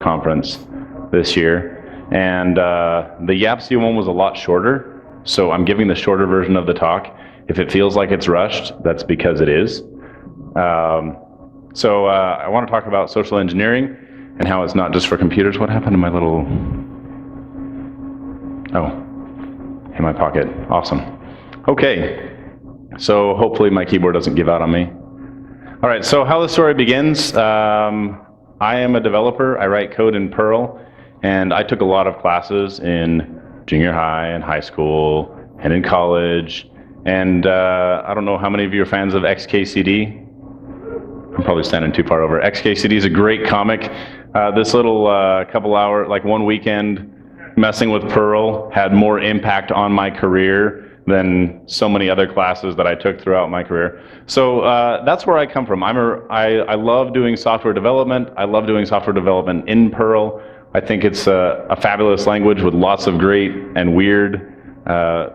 conference this year, and the YAPC one was a lot shorter, so I'm giving the shorter version of the talk. If it feels like it's rushed, that's because it is. So I want to talk about social engineering and how it's not just for computers. What happened to my little... Oh, in my pocket. Awesome. Okay, so hopefully my keyboard doesn't give out on me. All right, so how the story begins. I am a developer. I write code in Perl, and I took a lot of classes in junior high and high school and in college. And I don't know how many of you are fans of XKCD. I'm probably standing too far over. XKCD is a great comic. This little couple hour, like one weekend, messing with Perl had more impact on my career than so many other classes that I took throughout my career. So that's where I come from. I love doing software development. I love doing software development in Perl. I think it's a fabulous language with lots of great and weird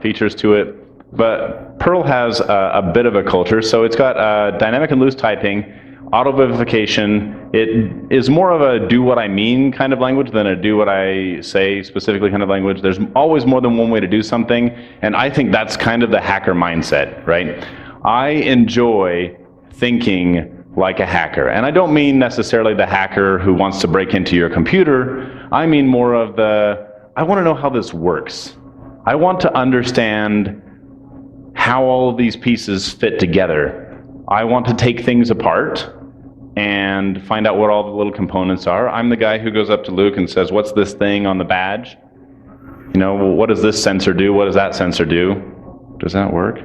features to it. But Perl has a bit of a culture. So it's got dynamic and loose typing, auto-vivification. It is more of a do what I mean kind of language than a do what I say specifically kind of language. There's always more than one way to do something, and I think that's kind of the hacker mindset, right? I enjoy thinking like a hacker, and I don't mean necessarily the hacker who wants to break into your computer. I mean more of I want to know how this works. I want to understand how all of these pieces fit together. I want to take things apart and find out what all the little components are. I'm the guy who goes up to Luke and says, what's this thing on the badge? You know, well, what does this sensor do? What does that sensor do? Does that work?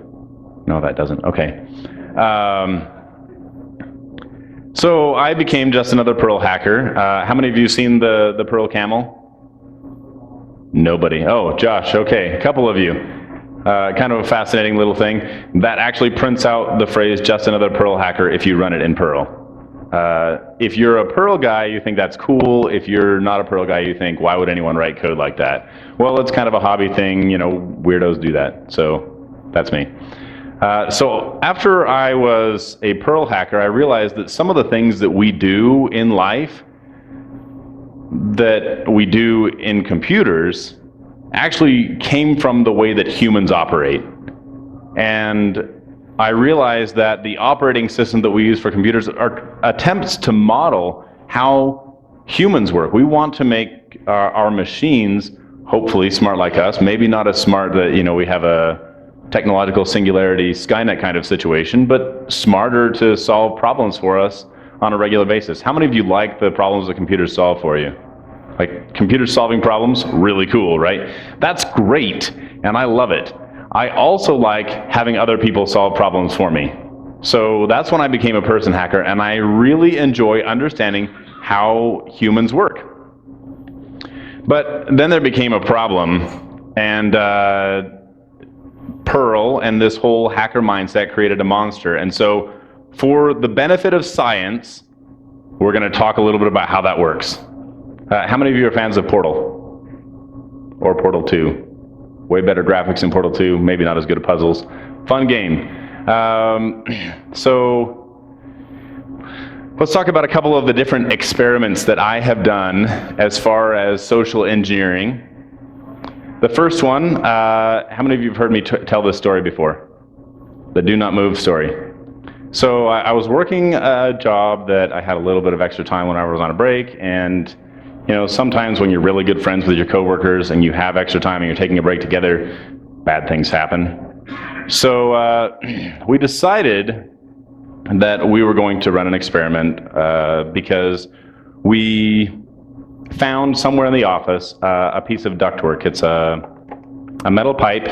No, that doesn't. Okay. So I became just another Perl hacker. How many of you seen the Perl camel? Nobody. Oh, Josh, okay. A couple of you. Kind of a fascinating little thing. That actually prints out the phrase, just another Perl hacker, if you run it in Perl. If you're a Perl guy, you think that's cool. If you're not a Perl guy, you think, why would anyone write code like that? Well, it's kind of a hobby thing. You know, weirdos do that. So that's me. So after I was a Perl hacker, I realized that some of the things that we do in life, that we do in computers, actually came from the way that humans operate. And I realized that the operating system that we use for computers are attempts to model how humans work. We want to make our machines hopefully smart like us, maybe not as smart that, you know, we have a technological singularity Skynet kind of situation, but smarter to solve problems for us on a regular basis. How many of you like the problems that computers solve for you? Like, computers solving problems, really cool, right? That's great, and I love it. I also like having other people solve problems for me. So that's when I became a person hacker, and I really enjoy understanding how humans work. But then there became a problem, and Perl and this whole hacker mindset created a monster. And so for the benefit of science, we're going to talk a little bit about how that works. How many of you are fans of Portal? Or Portal 2? Way better graphics in Portal 2, maybe not as good at puzzles. Fun game. So let's talk about a couple of the different experiments that I have done as far as social engineering. The first one, how many of you have heard me tell this story before? The do not move story. So I was working a job that I had a little bit of extra time when I was on a break, and you know, sometimes when you're really good friends with your coworkers and you have extra time and you're taking a break together, bad things happen. So we decided that we were going to run an experiment because we found somewhere in the office a piece of ductwork. It's a metal pipe,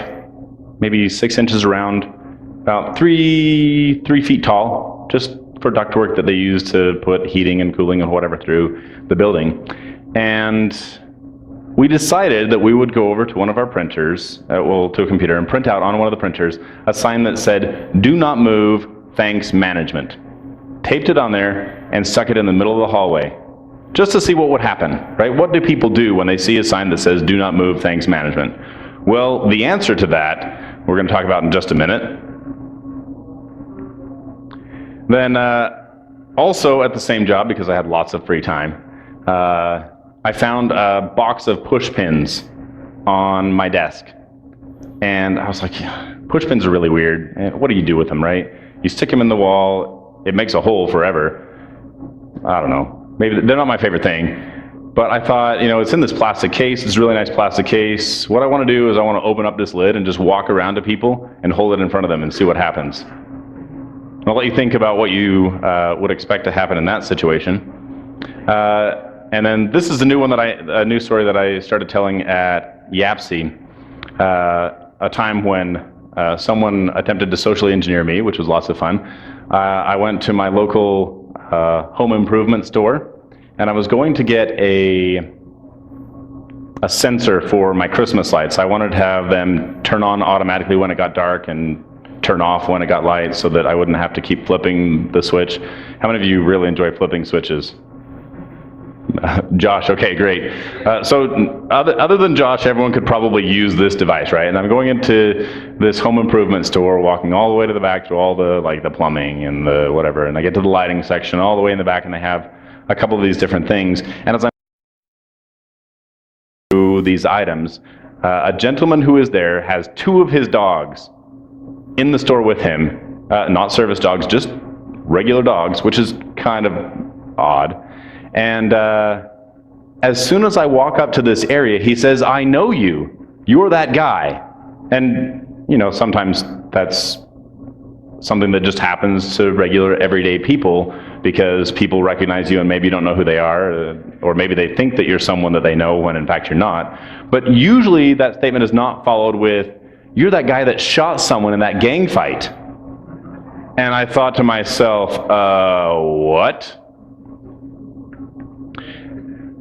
maybe 6 inches around, about 3 feet tall, just for ductwork that they use to put heating and cooling and whatever through the building. And we decided that we would go over to one of our printers, to a computer, and print out on one of the printers a sign that said, "Do not move, thanks management." Taped it on there and stuck it in the middle of the hallway, just to see what would happen, right? What do people do when they see a sign that says, "Do not move, thanks management"? Well, the answer to that, we're going to talk about in just a minute. Then also at the same job, because I had lots of free time, I found a box of push pins on my desk. And I was like, push pins are really weird. What do you do with them, right? You stick them in the wall, it makes a hole forever. I don't know. Maybe they're not my favorite thing. But I thought, it's in this plastic case. It's a really nice plastic case. What I want to do is I want to open up this lid and just walk around to people and hold it in front of them and see what happens. I'll let you think about what you would expect to happen in that situation. And then this is a new story that I started telling at YAPC, a time when someone attempted to socially engineer me, which was lots of fun. I went to my local home improvement store, and I was going to get a sensor for my Christmas lights. I wanted to have them turn on automatically when it got dark and turn off when it got light so that I wouldn't have to keep flipping the switch. How many of you really enjoy flipping switches? Josh, okay, great. So other than Josh, everyone could probably use this device, right? And I'm going into this home improvement store, walking all the way to the back through all the plumbing and the whatever, and I get to the lighting section all the way in the back, and they have a couple of these different things. And as I'm through these items, a gentleman who is there has two of his dogs in the store with him, not service dogs, just regular dogs, which is kind of odd. And as soon as I walk up to this area, he says, "I know you. You're that guy." And, sometimes that's something that just happens to regular, everyday people because people recognize you and maybe you don't know who they are, or maybe they think that you're someone that they know when in fact you're not. But usually that statement is not followed with, "You're that guy that shot someone in that gang fight." And I thought to myself, what?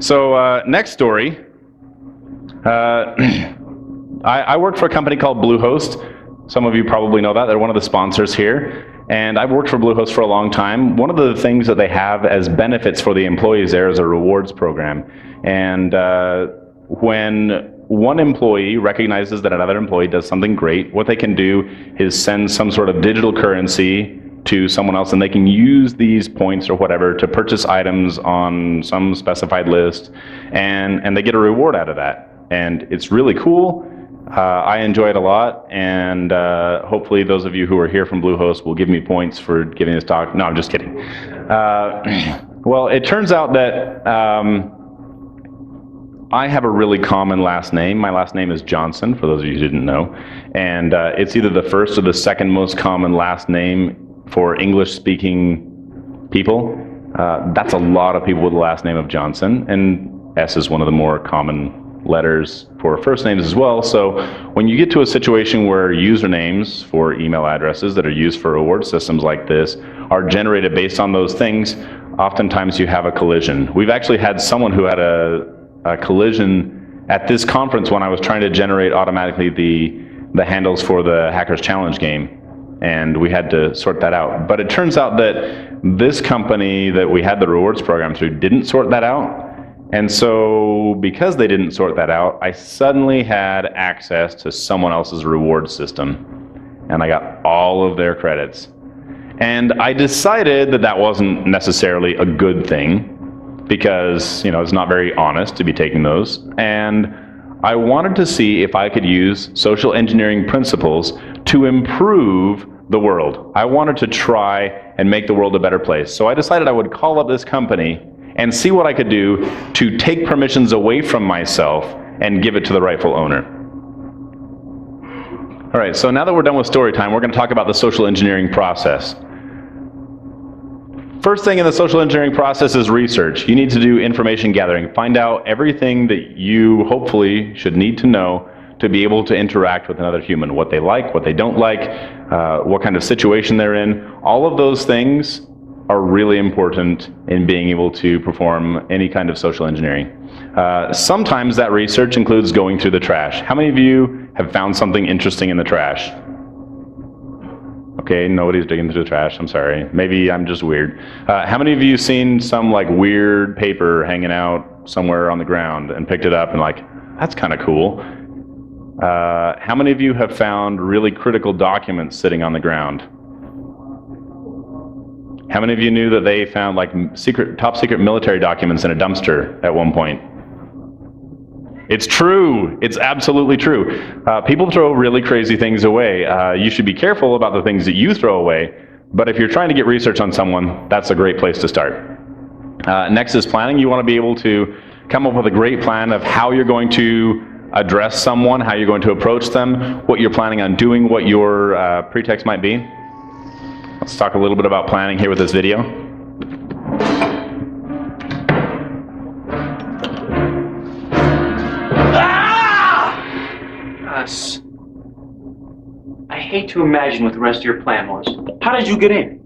So next story, I work for a company called Bluehost. Some of you probably know that. They're one of the sponsors here. And I've worked for Bluehost for a long time. One of the things that they have as benefits for the employees there is a rewards program. And when one employee recognizes that another employee does something great, what they can do is send some sort of digital currency to someone else, and they can use these points or whatever to purchase items on some specified list, and they get a reward out of that. And it's really cool. I enjoy it a lot, and hopefully those of you who are here from Bluehost will give me points for giving this talk. No, I'm just kidding. Well, it turns out that I have a really common last name. My last name is Johnson, for those of you who didn't know. And it's either the first or the second most common last name for English-speaking people. That's a lot of people with the last name of Johnson, and S is one of the more common letters for first names as well. So when you get to a situation where usernames for email addresses that are used for reward systems like this are generated based on those things, oftentimes you have a collision. We've actually had someone who had a collision at this conference when I was trying to generate automatically the handles for the Hackers Challenge game. And we had to sort that out. But it turns out that this company that we had the rewards program through didn't sort that out. And so because they didn't sort that out, I suddenly had access to someone else's reward system. And I got all of their credits. And I decided that that wasn't necessarily a good thing because, it's not very honest to be taking those. And I wanted to see if I could use social engineering principles to improve the world. I wanted to try and make the world a better place. So I decided I would call up this company and see what I could do to take permissions away from myself and give it to the rightful owner. All right, so now that we're done with story time, we're going to talk about the social engineering process. First thing in the social engineering process is research. You need to do information gathering. Find out everything that you hopefully should need to know to be able to interact with another human. What they like, what they don't like, what kind of situation they're in. All of those things are really important in being able to perform any kind of social engineering. Sometimes that research includes going through the trash. How many of you have found something interesting in the trash? Okay, nobody's digging through the trash, I'm sorry. Maybe I'm just weird. How many of you seen some weird paper hanging out somewhere on the ground and picked it up and that's kind of cool? How many of you have found really critical documents sitting on the ground? How many of you knew that they found top secret military documents in a dumpster at one point? It's true. It's absolutely true. People throw really crazy things away. You should be careful about the things that you throw away, but if you're trying to get research on someone, that's a great place to start. Next is planning. You want to be able to come up with a great plan of how you're going to address someone, how you're going to approach them, what you're planning on doing, what your pretext might be. Let's talk a little bit about planning here with this video. I hate to imagine what the rest of your plan was. How did you get in?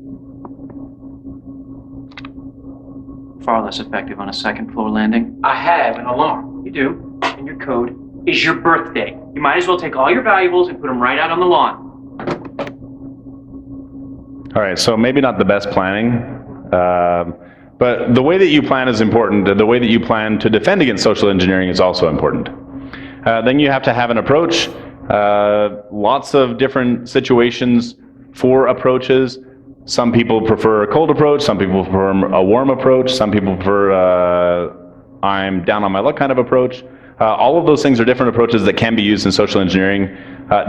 Far less effective on a second floor landing. I have an alarm. You do. And your code is your birthday. You might as well take all your valuables and put them right out on the lawn. All right, so maybe not the best planning, but the way that you plan is important. The way that you plan to defend against social engineering is also important. Then you have to have an approach. Lots of different situations for approaches. Some people prefer a cold approach, some people prefer a warm approach, some people prefer I'm down on my luck kind of approach. All of those things are different approaches that can be used in social engineering.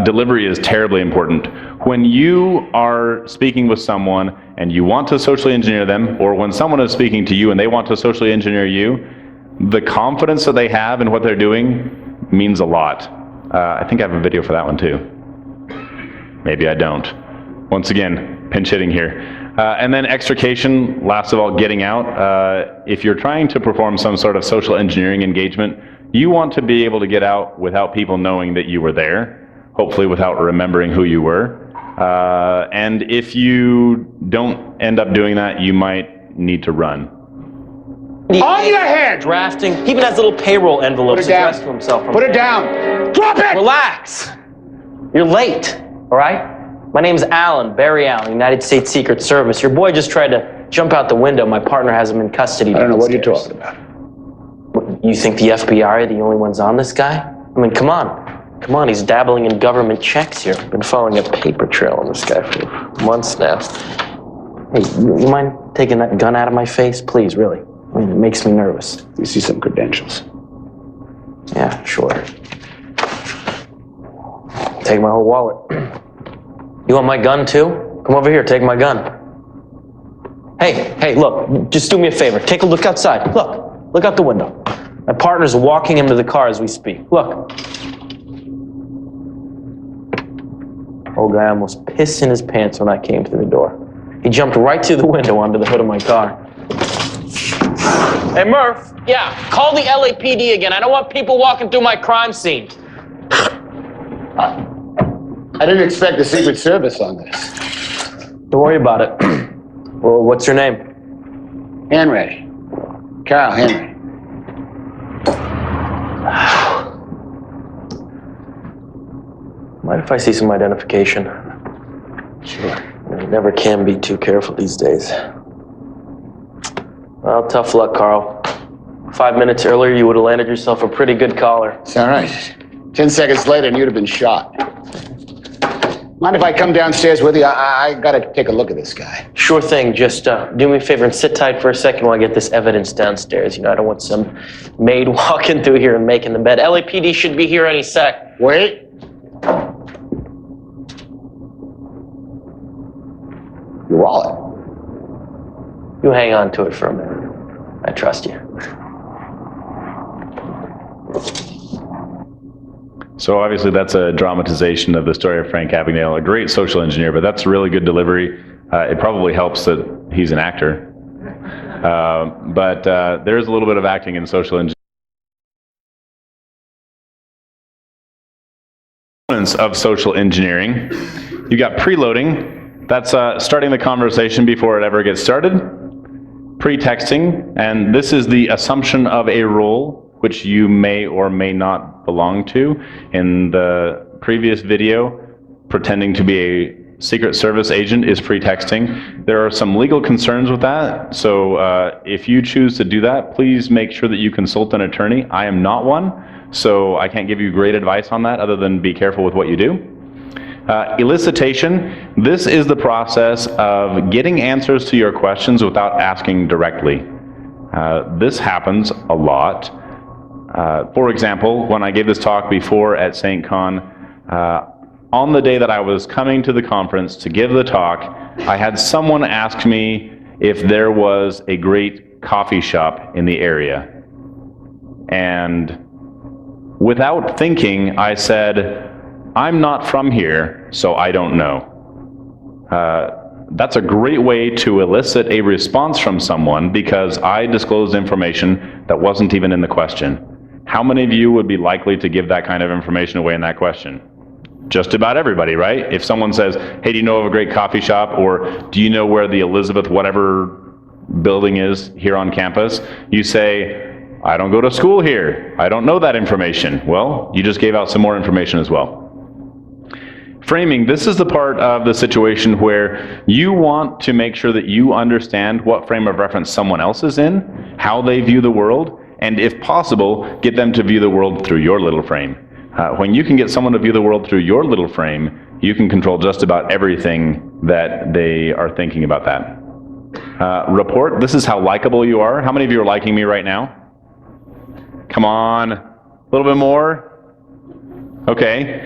Delivery is terribly important. When you are speaking with someone and you want to socially engineer them, or when someone is speaking to you and they want to socially engineer you, the confidence that they have in what they're doing means a lot. I think I have a video for that one too. Maybe I don't. Once again, pinch hitting here. And then extrication, last of all, getting out. If you're trying to perform some sort of social engineering engagement, you want to be able to get out without people knowing that you were there, hopefully without remembering who you were. And if you don't end up doing that, you might need to run. On your head! Drafting. He even has little payroll envelopes addressed to himself. Put it down. Drop it! Relax. You're late, all right? My name's Alan, Barry Allen, United States Secret Service. Your boy just tried to jump out the window. My partner has him in custody. I don't know what you're talking about. What, you think the FBI are the only ones on this guy? I mean, come on. Come on, he's dabbling in government checks here. I've been following a paper trail on this guy for months now. Hey, you mind taking that gun out of my face? Please, really. I mean, it makes me nervous. You see some credentials. Yeah, sure. Take my whole wallet. You want my gun too? Come over here, take my gun. Hey, look, just do me a favor. Take a look outside. Look out the window. My partner's walking him to the car as we speak. Look. Old guy almost pissed in his pants when I came through the door. He jumped right through the window onto the hood of my car. Hey, Murph. Yeah, call the LAPD again. I don't want people walking through my crime scene. I didn't expect the Secret Service on this. Don't worry about it. Well, what's your name? Henry. Carl Henry. Mind if I see some identification? Sure. You never can be too careful these days. Well, tough luck, Carl. 5 minutes earlier, you would have landed yourself a pretty good collar. It's all right. 10 seconds later, and you'd have been shot. Mind if I come downstairs with you? I gotta take a look at this guy. Sure thing. Just do me a favor and sit tight for a second while I get this evidence downstairs. You know, I don't want some maid walking through here and making the bed. LAPD should be here any sec. Wait. Your wallet. You hang on to it for a minute. I trust you. So obviously that's a dramatization of the story of Frank Abagnale, a great social engineer, but that's really good delivery. It probably helps that he's an actor. But there's a little bit of acting in social engineering. Components of social engineering. You got preloading. That's starting the conversation before it ever gets started. Pretexting, and this is the assumption of a role which you may or may not belong to. In the previous video, pretending to be a Secret Service agent is pretexting. There are some legal concerns with that, so if you choose to do that, please make sure that you consult an attorney. I am not one, so I can't give you great advice on that other than be careful with what you do. Elicitation, this is the process of getting answers to your questions without asking directly. This happens a lot. For example, when I gave this talk before at St. Con, on the day that I was coming to the conference to give the talk, I had someone ask me if there was a great coffee shop in the area. And without thinking, I said, I'm not from here, so I don't know. That's a great way to elicit a response from someone because I disclosed information that wasn't even in the question. How many of you would be likely to give that kind of information away in that question? Just about everybody, right? If someone says, hey, do you know of a great coffee shop? Or do you know where the Elizabeth whatever building is here on campus? You say, I don't go to school here. I don't know that information. Well, you just gave out some more information as well. Framing, this is the part of the situation where you want to make sure that you understand what frame of reference someone else is in, how they view the world, and if possible, get them to view the world through your little frame. When you can get someone to view the world through your little frame, you can control just about everything that they are thinking about that. Report, this is how likable you are. How many of you are liking me right now? Come on, a little bit more? Okay.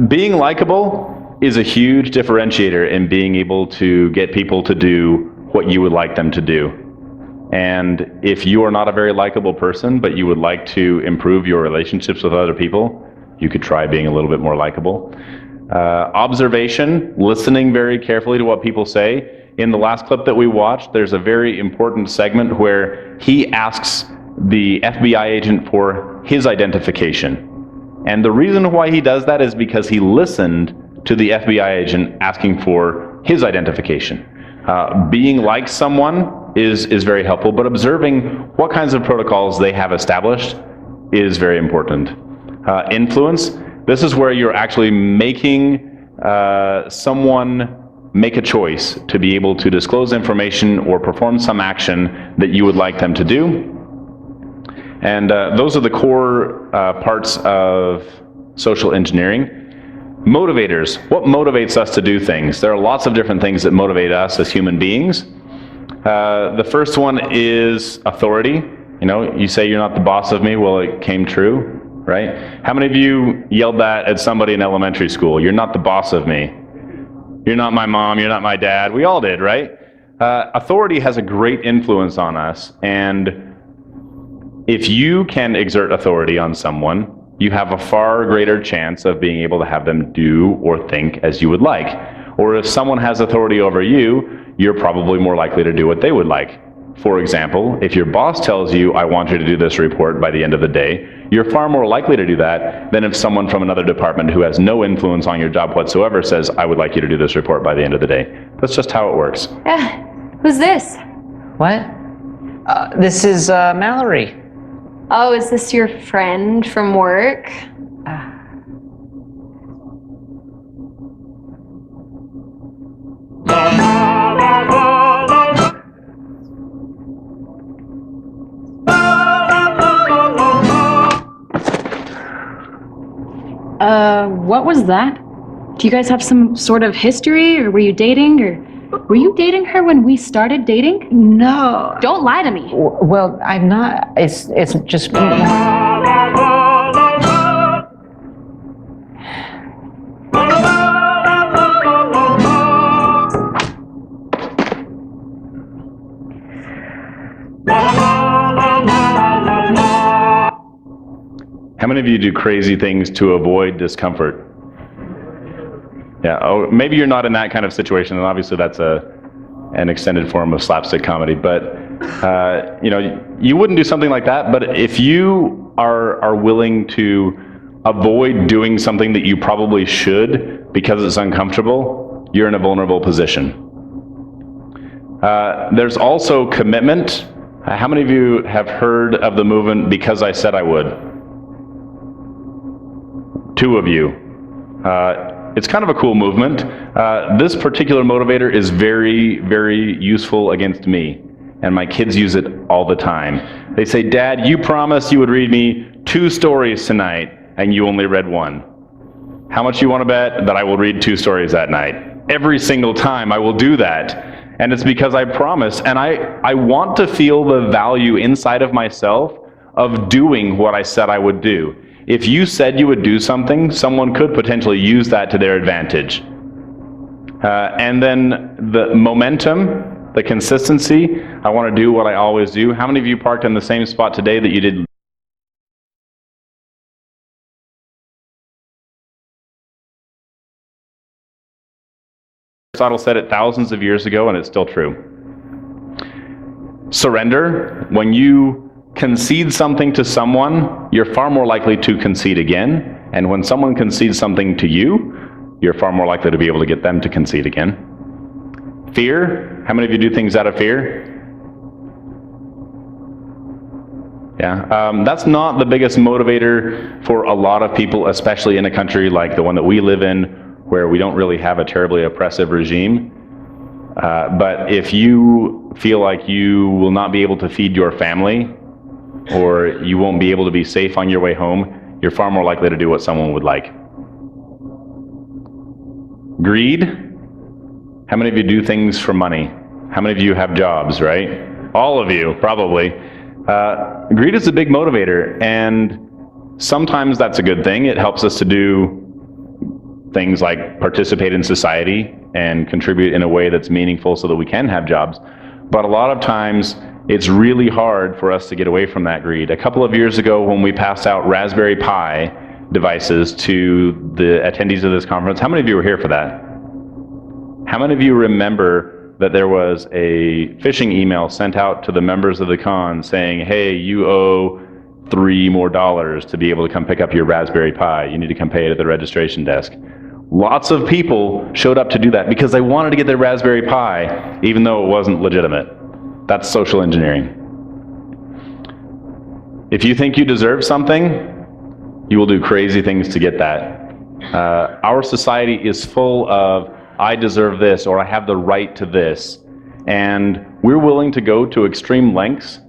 Being likable is a huge differentiator in being able to get people to do what you would like them to do. And if you are not a very likable person, but you would like to improve your relationships with other people, you could try being a little bit more likable. Observation, listening very carefully to what people say. In the last clip that we watched, there's a very important segment where he asks the FBI agent for his identification. And the reason why he does that is because he listened to the FBI agent asking for his identification. Being like someone is very helpful, but observing what kinds of protocols they have established is very important. Influence, this is where you're actually making someone make a choice to be able to disclose information or perform some action that you would like them to do. And those are the core parts of social engineering. Motivators, what motivates us to do things? There are lots of different things that motivate us as human beings. The first one is authority. You know, you say you're not the boss of me, well, it came true, right? How many of you yelled that at somebody in elementary school? You're not the boss of me. You're not my mom, you're not my dad. We all did, right? Authority has a great influence on us, and if you can exert authority on someone, you have a far greater chance of being able to have them do or think as you would like. Or if someone has authority over you, you're probably more likely to do what they would like. For example, if your boss tells you, I want you to do this report by the end of the day, you're far more likely to do that than if someone from another department who has no influence on your job whatsoever says, I would like you to do this report by the end of the day. That's just how it works. Who's this? What? This is Mallory. Oh, is this your friend from work? What was that? Do you guys have some sort of history, or were you dating, or were you dating her when we started dating? No. Don't lie to me. Well, I'm not. It's just. How many of you do crazy things to avoid discomfort? Yeah, oh, maybe you're not in that kind of situation, and obviously that's an extended form of slapstick comedy, but you know, you wouldn't do something like that, but if you are willing to avoid doing something that you probably should because it's uncomfortable, you're in a vulnerable position. There's also commitment. How many of you have heard of the movement Because I Said I Would? 2 of you. It's kind of a cool movement. This particular motivator is very, very useful against me, and my kids use it all the time. They say, Dad, you promised you would read me 2 stories tonight, and you only read 1. How much you want to bet that I will read 2 stories that night? Every single time I will do that. And it's because I promised, and I want to feel the value inside of myself of doing what I said I would do. If you said you would do something, someone could potentially use that to their advantage. And then the momentum, the consistency, I want to do what I always do. How many of you parked in the same spot today that you did? Aristotle said it thousands of years ago, and it's still true. Surrender. When you concede something to someone, you're far more likely to concede again. And when someone concedes something to you, you're far more likely to be able to get them to concede again. Fear. How many of you do things out of fear? Yeah, that's not the biggest motivator for a lot of people, especially in a country like the one that we live in, where we don't really have a terribly oppressive regime. But if you feel like you will not be able to feed your family, or you won't be able to be safe on your way home, you're far more likely to do what someone would like. Greed. How many of you do things for money? How many of you have jobs, right? All of you, probably. Greed is a big motivator, and sometimes that's a good thing. It helps us to do things like participate in society and contribute in a way that's meaningful so that we can have jobs. But a lot of times, it's really hard for us to get away from that greed. A couple of years ago, when we passed out Raspberry Pi devices to the attendees of this conference, how many of you were here for that? How many of you remember that there was a phishing email sent out to the members of the con saying, hey, you owe $3 more to be able to come pick up your Raspberry Pi. You need to come pay it at the registration desk. Lots of people showed up to do that because they wanted to get their Raspberry Pi, even though it wasn't legitimate. That's social engineering. If you think you deserve something, you will do crazy things to get that. Our society is full of, I deserve this, or I have the right to this. And we're willing to go to extreme lengths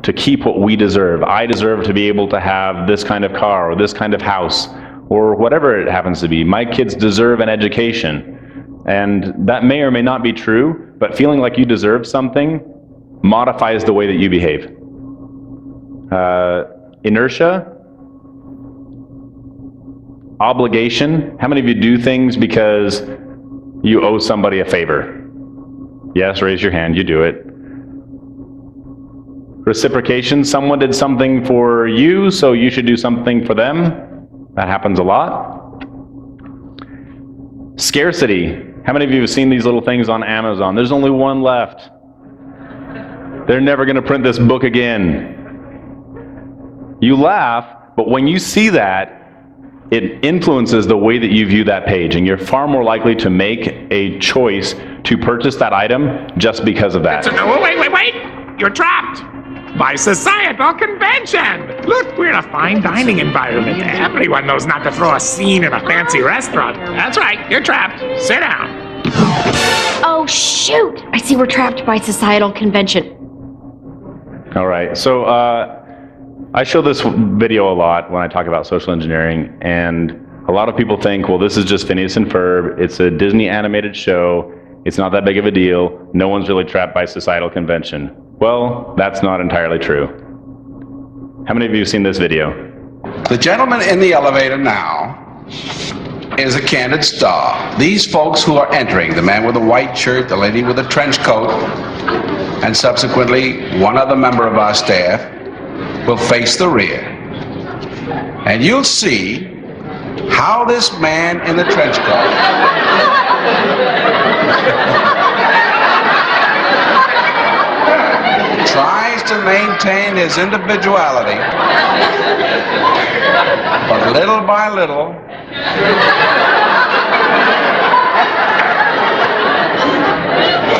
to keep what we deserve. I deserve to be able to have this kind of car, or this kind of house, or whatever it happens to be. My kids deserve an education. And that may or may not be true, but feeling like you deserve something modifies the way that you behave. Inertia. Obligation. How many of you do things because you owe somebody a favor? Yes, raise your hand, you do it. Reciprocation. Someone did something for you, so you should do something for them. That happens a lot. Scarcity. How many of you have seen these little things on Amazon? There's only one left. They're never going to print this book again. You laugh, but when you see that, it influences the way that you view that page, and you're far more likely to make a choice to purchase that item just because of that. Wait! You're trapped by societal convention. Look, we're in a fine dining environment. Everyone knows not to throw a scene in a fancy restaurant. That's right, you're trapped. Sit down. Oh, shoot! I see we're trapped by societal convention. All right, so I show this video a lot when I talk about social engineering, and a lot of people think, well, this is just Phineas and Ferb. It's a Disney animated show. It's not that big of a deal. No one's really trapped by societal convention. Well, that's not entirely true. How many of you have seen this video? The gentleman in the elevator now is a candid star. These folks who are entering, the man with the white shirt, the lady with the trench coat, and subsequently one other member of our staff, will face the rear. And you'll see how this man in the trench coat tries to maintain his individuality, but little by little,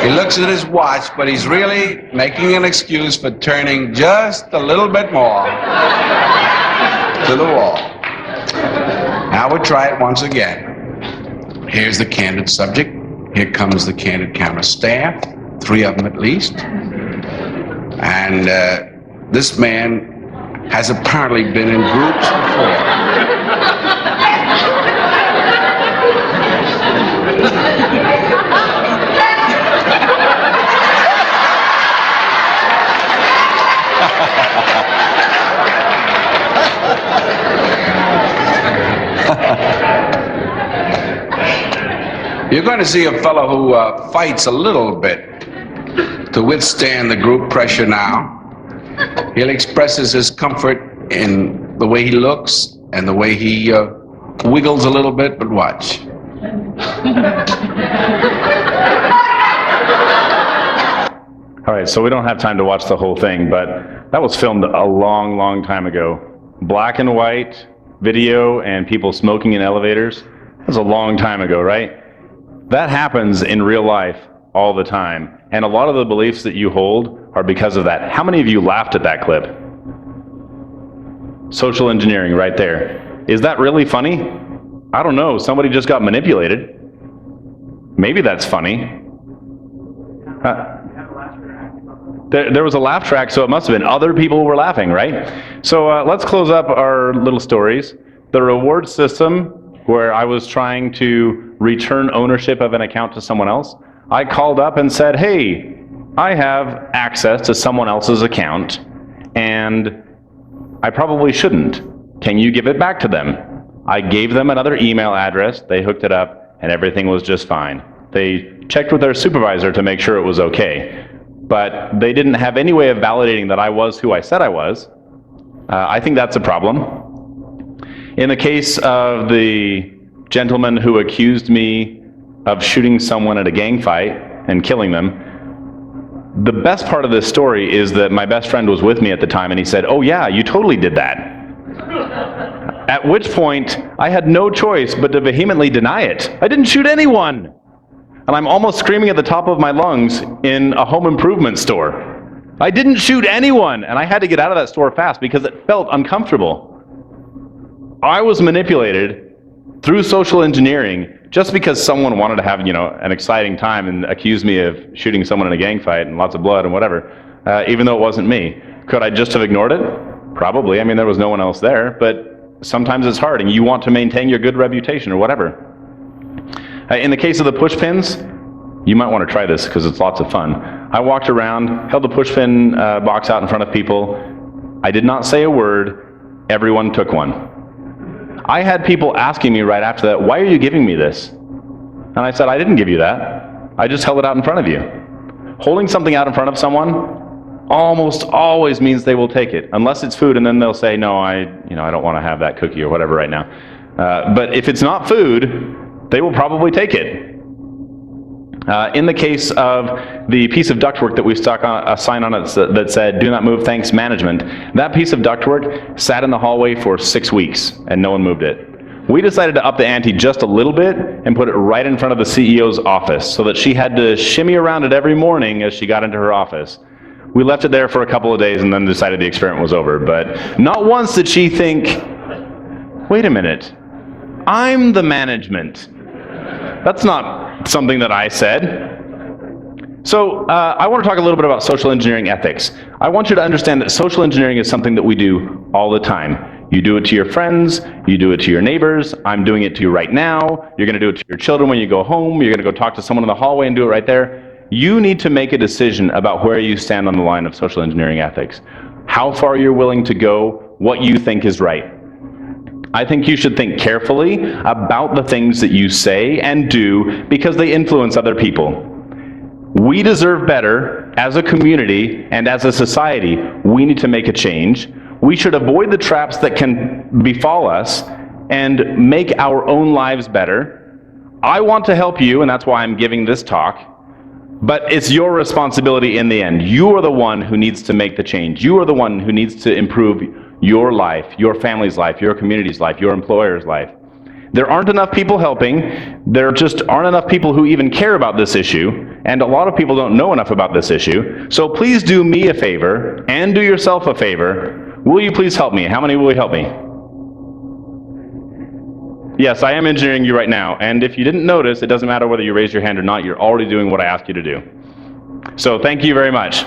he looks at his watch, but he's really making an excuse for turning just a little bit more to the wall. Now we'll try it once again. Here's the candid subject. Here comes the candid camera staff, 3 of them at least. And this man has apparently been in groups before. You're going to see a fellow who fights a little bit to withstand the group pressure now. He'll express his comfort in the way he looks and the way he wiggles a little bit, but watch. All right, so we don't have time to watch the whole thing, but that was filmed a long, long time ago. Black and white video and people smoking in elevators. That was a long time ago, right? That happens in real life all the time. And a lot of the beliefs that you hold are because of that. How many of you laughed at that clip? Social engineering right there. Is that really funny? I don't know. Somebody just got manipulated. Maybe that's funny. There was a laugh track, so it must have been other people were laughing, right? So let's close up our little stories. The reward system, where I was trying to return ownership of an account to someone else, I called up and said, hey, I have access to someone else's account, and I probably shouldn't. Can you give it back to them? I gave them another email address, they hooked it up, and everything was just fine. They checked with their supervisor to make sure it was okay. But they didn't have any way of validating that I was who I said I was. I think that's a problem. In the case of the gentleman who accused me of shooting someone at a gang fight and killing them, the best part of this story is that my best friend was with me at the time and he said, oh yeah, you totally did that. At which point, I had no choice but to vehemently deny it. I didn't shoot anyone. And I'm almost screaming at the top of my lungs in a home improvement store. I didn't shoot anyone, and I had to get out of that store fast because it felt uncomfortable. I was manipulated through social engineering just because someone wanted to have, an exciting time and accuse me of shooting someone in a gang fight and lots of blood and whatever, even though it wasn't me. Could I just have ignored it? Probably. I mean, there was no one else there, but sometimes it's hard, and you want to maintain your good reputation or whatever. In the case of the push pins, you might want to try this because it's lots of fun. I walked around, held the push pin box out in front of people. I did not say a word. Everyone took one. I had people asking me right after that, why are you giving me this? And I said, I didn't give you that. I just held it out in front of you. Holding something out in front of someone almost always means they will take it, unless it's food, and then they'll say, no, I don't want to have that cookie or whatever right now. But if it's not food, they will probably take it. In the case of the piece of ductwork that we stuck on a sign on it that said, do not move, thanks, management, that piece of ductwork sat in the hallway for 6 weeks and no one moved it. We decided to up the ante just a little bit and put it right in front of the CEO's office so that she had to shimmy around it every morning as she got into her office. We left it there for a couple of days and then decided the experiment was over, but not once did she think, wait a minute, I'm the management. That's not something that I said. So I want to talk a little bit about social engineering ethics. I want you to understand that social engineering is something that we do all the time. You do it to your friends, you do it to your neighbors, I'm doing it to you right now, you're going to do it to your children when you go home, you're going to go talk to someone in the hallway and do it right there. You need to make a decision about where you stand on the line of social engineering ethics. How far you're willing to go, what you think is right. I think you should think carefully about the things that you say and do because they influence other people. We deserve better as a community and as a society. We need to make a change. We should avoid the traps that can befall us and make our own lives better. I want to help you, and that's why I'm giving this talk, but it's your responsibility in the end. You are the one who needs to make the change. You are the one who needs to improve your life, your family's life, your community's life, your employer's life. There aren't enough people helping. There just aren't enough people who even care about this issue, and a lot of people don't know enough about this issue. So please do me a favor and do yourself a favor. Will you please help me? How many will you help me? Yes, I am engineering you right now, and if you didn't notice, it doesn't matter whether you raise your hand or not, you're already doing what I asked you to do. So thank you very much.